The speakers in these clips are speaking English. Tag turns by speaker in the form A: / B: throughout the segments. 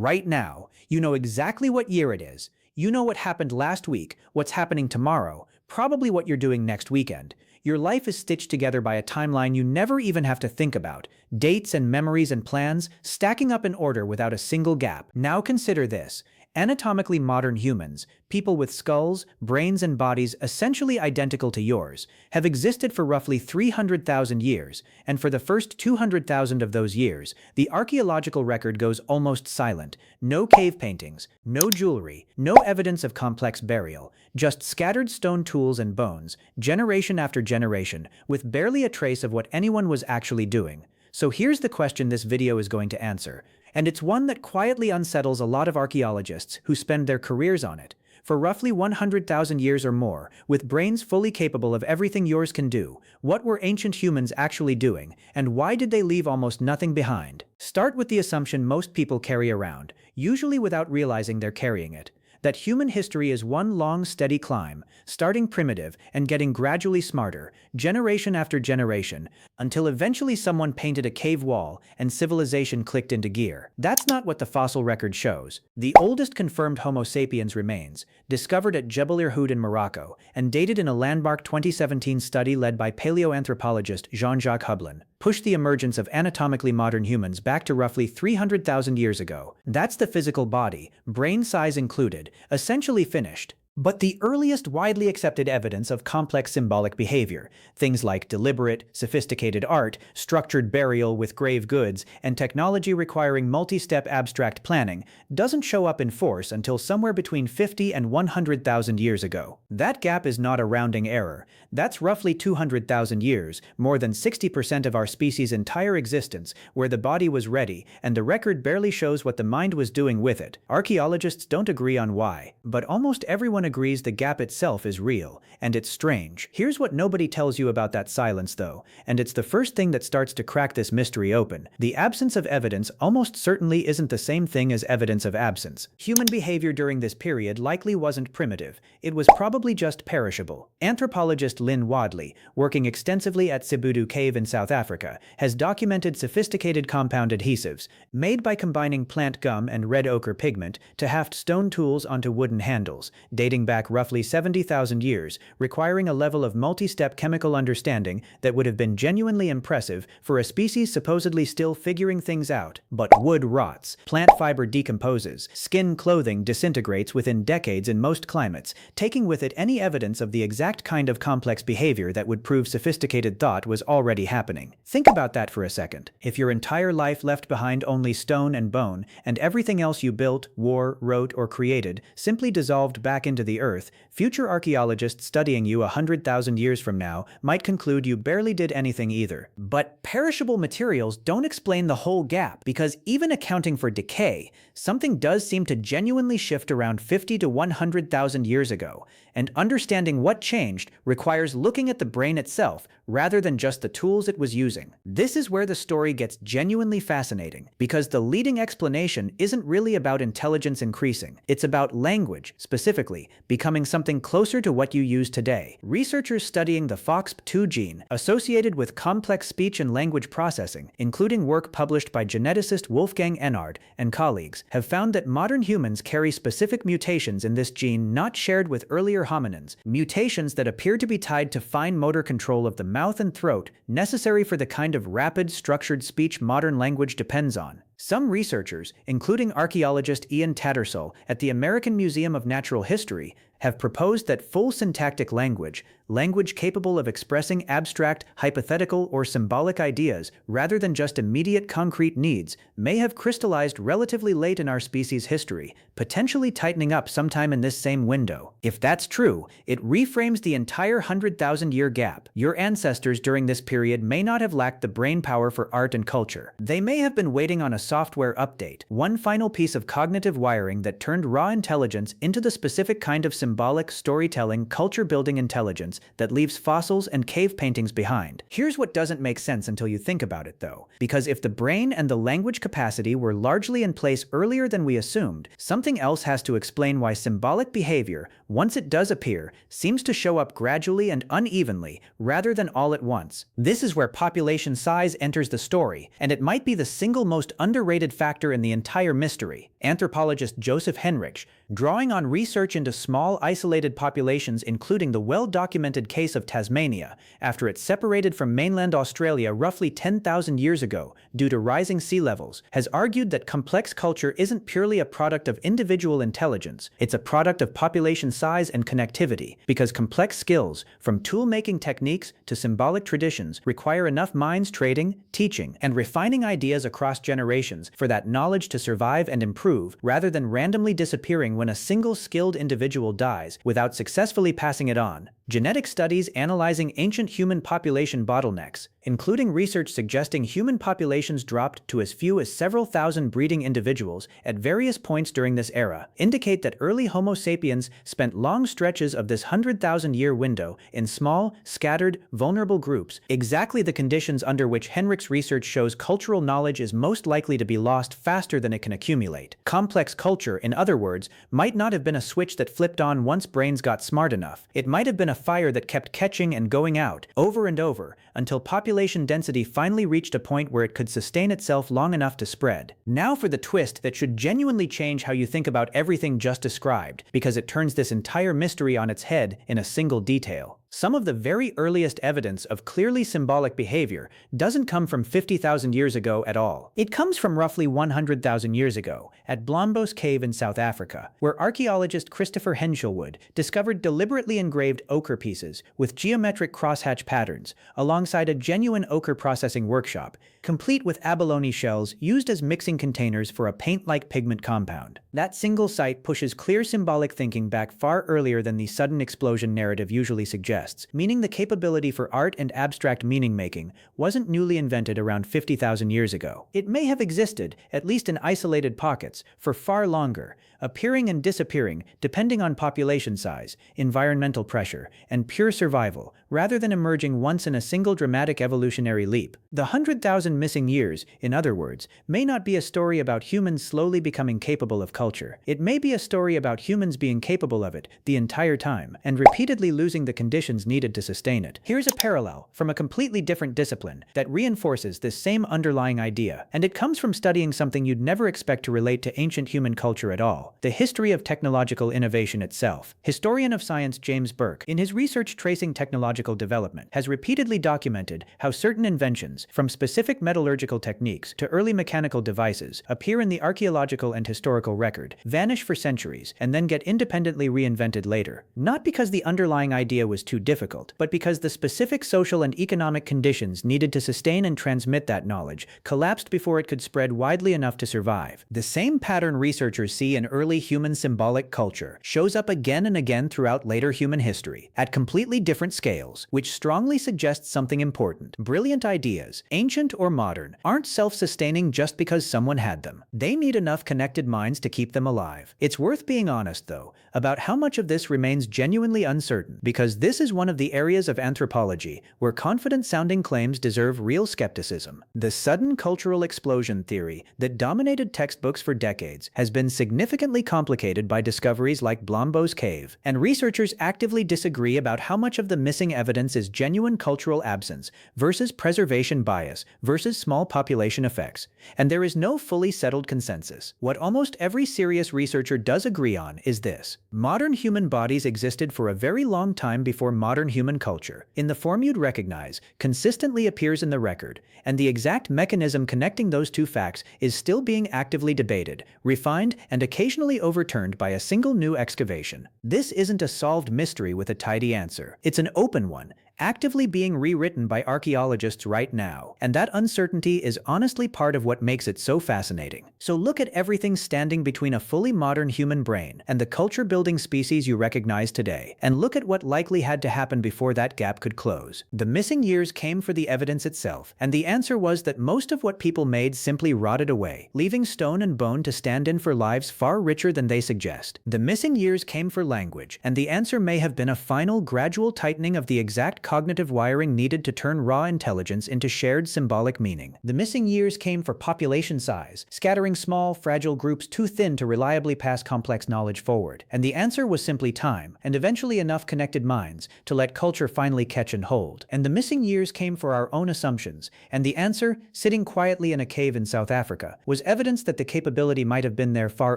A: right now. You know exactly what year it is. You know what happened last week, what's happening tomorrow, probably what you're doing next weekend. Your life is stitched together by a timeline you never even have to think about. Dates and memories and plans stacking up in order without a single gap. Now consider this. Anatomically modern humans, people with skulls, brains and bodies essentially identical to yours, have existed for roughly 300,000 years, and for the first 200,000 of those years, the archaeological record goes almost silent. No cave paintings, no jewelry, no evidence of complex burial, just scattered stone tools and bones, generation after generation, with barely a trace of what anyone was actually doing. So here's the question this video is going to answer. And it's one that quietly unsettles a lot of archaeologists who spend their careers on it. For roughly 100,000 years or more, with brains fully capable of everything yours can do, what were ancient humans actually doing, and why did they leave almost nothing behind? Start with the assumption most people carry around, usually without realizing they're carrying it, that human history is one long, steady climb, starting primitive and getting gradually smarter, generation after generation, until eventually someone painted a cave wall and civilization clicked into gear. That's not what the fossil record shows. The oldest confirmed Homo sapiens remains, discovered at Jebel Irhoud in Morocco, and dated in a landmark 2017 study led by paleoanthropologist Jean-Jacques Hublin, pushed the emergence of anatomically modern humans back to roughly 300,000 years ago. That's the physical body, brain size included, essentially finished. But the earliest widely accepted evidence of complex symbolic behavior, things like deliberate, sophisticated art, structured burial with grave goods, and technology requiring multi-step abstract planning, doesn't show up in force until somewhere between 50 and 100,000 years ago. That gap is not a rounding error. That's roughly 200,000 years, more than 60% of our species' entire existence, where the body was ready, and the record barely shows what the mind was doing with it. Archaeologists don't agree on why, but almost everyone agrees the gap itself is real, and it's strange. Here's what nobody tells you about that silence though, and it's the first thing that starts to crack this mystery open. The absence of evidence almost certainly isn't the same thing as evidence of absence. Human behavior during this period likely wasn't primitive, it was probably just perishable. Anthropologist Lynn Wadley, working extensively at Sibudu Cave in South Africa, has documented sophisticated compound adhesives, made by combining plant gum and red ochre pigment to haft stone tools onto wooden handles, dating back roughly 70,000 years, requiring a level of multi-step chemical understanding that would have been genuinely impressive for a species supposedly still figuring things out. But wood rots, plant fiber decomposes, skin clothing disintegrates within decades in most climates, taking with it any evidence of the exact kind of complex behavior that would prove sophisticated thought was already happening. Think about that for a second. If your entire life left behind only stone and bone, and everything else you built, wore, wrote, or created simply dissolved back into the earth, future archaeologists studying you 100,000 years from now might conclude you barely did anything either. But perishable materials don't explain the whole gap, because even accounting for decay, something does seem to genuinely shift around 50 to 100,000 years ago, and understanding what changed requires looking at the brain itself rather than just the tools it was using. This is where the story gets genuinely fascinating, because the leading explanation isn't really about intelligence increasing, it's about language, specifically, becoming something closer to what you use today. Researchers studying the FOXP2 gene, associated with complex speech and language processing, including work published by geneticist Wolfgang Enard and colleagues, have found that modern humans carry specific mutations in this gene not shared with earlier hominins, mutations that appear to be tied to fine motor control of the mouth and throat necessary for the kind of rapid, structured speech modern language depends on. Some researchers, including archaeologist Ian Tattersall at the American Museum of Natural History, have proposed that full syntactic language, language capable of expressing abstract, hypothetical, or symbolic ideas rather than just immediate concrete needs, may have crystallized relatively late in our species' history, potentially tightening up sometime in this same window. If that's true, it reframes the entire 100,000-year gap. Your ancestors during this period may not have lacked the brain power for art and culture. They may have been waiting on a software update, one final piece of cognitive wiring that turned raw intelligence into the specific kind of symbolic symbolic, storytelling, culture-building intelligence that leaves fossils and cave paintings behind. Here's what doesn't make sense until you think about it, though. Because if the brain and the language capacity were largely in place earlier than we assumed, something else has to explain why symbolic behavior, once it does appear, seems to show up gradually and unevenly, rather than all at once. This is where population size enters the story, and it might be the single most underrated factor in the entire mystery. Anthropologist Joseph Henrich, drawing on research into small, isolated populations including the well-documented case of Tasmania, after it separated from mainland Australia roughly 10,000 years ago due to rising sea levels, has argued that complex culture isn't purely a product of individual intelligence, it's a product of population size and connectivity, because complex skills, from tool-making techniques to symbolic traditions, require enough minds trading, teaching, and refining ideas across generations for that knowledge to survive and improve, rather than randomly disappearing when a single skilled individual dies without successfully passing it on. Genetic studies analyzing ancient human population bottlenecks, including research suggesting human populations dropped to as few as several thousand breeding individuals at various points during this era, indicate that early Homo sapiens spent long stretches of this 100,000-year window in small, scattered, vulnerable groups, exactly the conditions under which Henrich's research shows cultural knowledge is most likely to be lost faster than it can accumulate. Complex culture, in other words, might not have been a switch that flipped on once brains got smart enough. It might have been a fire that kept catching and going out, over and over, until population density finally reached a point where it could sustain itself long enough to spread. Now for the twist that should genuinely change how you think about everything just described, because it turns this entire mystery on its head in a single detail. Some of the very earliest evidence of clearly symbolic behavior doesn't come from 50,000 years ago at all. It comes from roughly 100,000 years ago, at Blombos Cave in South Africa, where archaeologist Christopher Henshelwood discovered deliberately engraved ochre pieces with geometric crosshatch patterns, alongside a genuine ochre processing workshop, complete with abalone shells used as mixing containers for a paint-like pigment compound. That single site pushes clear symbolic thinking back far earlier than the sudden explosion narrative usually suggests, meaning the capability for art and abstract meaning-making wasn't newly invented around 50,000 years ago. It may have existed, at least in isolated pockets, for far longer, appearing and disappearing depending on population size, environmental pressure, and pure survival, rather than emerging once in a single dramatic evolutionary leap. The 100,000 missing years, in other words, may not be a story about humans slowly becoming capable of culture. It may be a story about humans being capable of it the entire time, and repeatedly losing the conditions needed to sustain it. Here's a parallel from a completely different discipline that reinforces this same underlying idea, and it comes from studying something you'd never expect to relate to ancient human culture at all: the history of technological innovation itself. Historian of science James Burke, in his research tracing technological development, has repeatedly documented how certain inventions, from specific metallurgical techniques to early mechanical devices, appear in the archaeological and historical record, vanish for centuries, and then get independently reinvented later. Not because the underlying idea was too difficult, but because the specific social and economic conditions needed to sustain and transmit that knowledge collapsed before it could spread widely enough to survive. The same pattern researchers see in early human symbolic culture shows up again and again throughout later human history, at completely different scales, which strongly suggests something important. Brilliant ideas, ancient or modern, aren't self-sustaining just because someone had them. They need enough connected minds to keep them alive. It's worth being honest, though, about how much of this remains genuinely uncertain, because this is one of the areas of anthropology where confident-sounding claims deserve real skepticism. The sudden cultural explosion theory that dominated textbooks for decades has been significantly complicated by discoveries like Blombos Cave, and researchers actively disagree about how much of the missing evidence is genuine cultural absence versus preservation bias versus small population effects. And there is no fully settled consensus. What almost every serious researcher does agree on is this: modern human bodies existed for a very long time before modern human culture, in the form you'd recognize, consistently appears in the record, and the exact mechanism connecting those two facts is still being actively debated, refined, and occasionally overturned by a single new excavation. This isn't a solved mystery with a tidy answer. It's an open one, actively being rewritten by archaeologists right now. And that uncertainty is honestly part of what makes it so fascinating. So look at everything standing between a fully modern human brain and the culture-building species you recognize today, and look at what likely had to happen before that gap could close. The missing years came for the evidence itself, and the answer was that most of what people made simply rotted away, leaving stone and bone to stand in for lives far richer than they suggest. The missing years came for language, and the answer may have been a final, gradual tightening of the exact cognitive wiring needed to turn raw intelligence into shared symbolic meaning. The missing years came for population size, scattering small, fragile groups too thin to reliably pass complex knowledge forward. And the answer was simply time, and eventually enough connected minds to let culture finally catch and hold. And the missing years came for our own assumptions, and the answer, sitting quietly in a cave in South Africa, was evidence that the capability might have been there far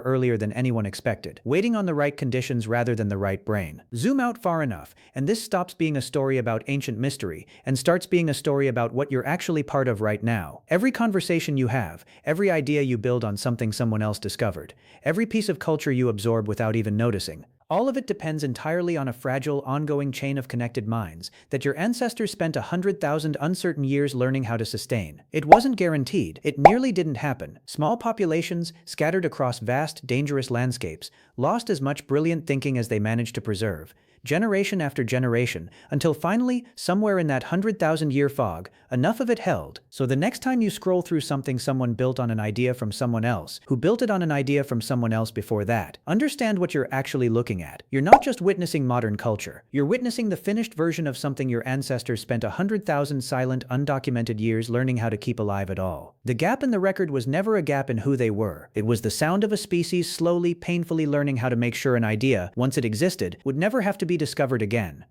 A: earlier than anyone expected, waiting on the right conditions rather than the right brain. Zoom out far enough, and this stops being a story about ancient mystery and starts being a story about what you're actually part of right now. Every conversation you have, every idea you build on something someone else discovered, every piece of culture you absorb without even noticing, all of it depends entirely on a fragile, ongoing chain of connected minds that your ancestors spent 100,000 uncertain years learning how to sustain. It wasn't guaranteed. It nearly didn't happen. Small populations, scattered across vast, dangerous landscapes, lost as much brilliant thinking as they managed to preserve, generation after generation, until finally, somewhere in that 100,000-year fog, enough of it held. So the next time you scroll through something someone built on an idea from someone else, who built it on an idea from someone else before that, understand what you're actually looking at. You're not just witnessing modern culture. You're witnessing the finished version of something your ancestors spent 100,000 silent, undocumented years learning how to keep alive at all. The gap in the record was never a gap in who they were. It was the sound of a species slowly, painfully learning how to make sure an idea, once it existed, would never have to be discovered again.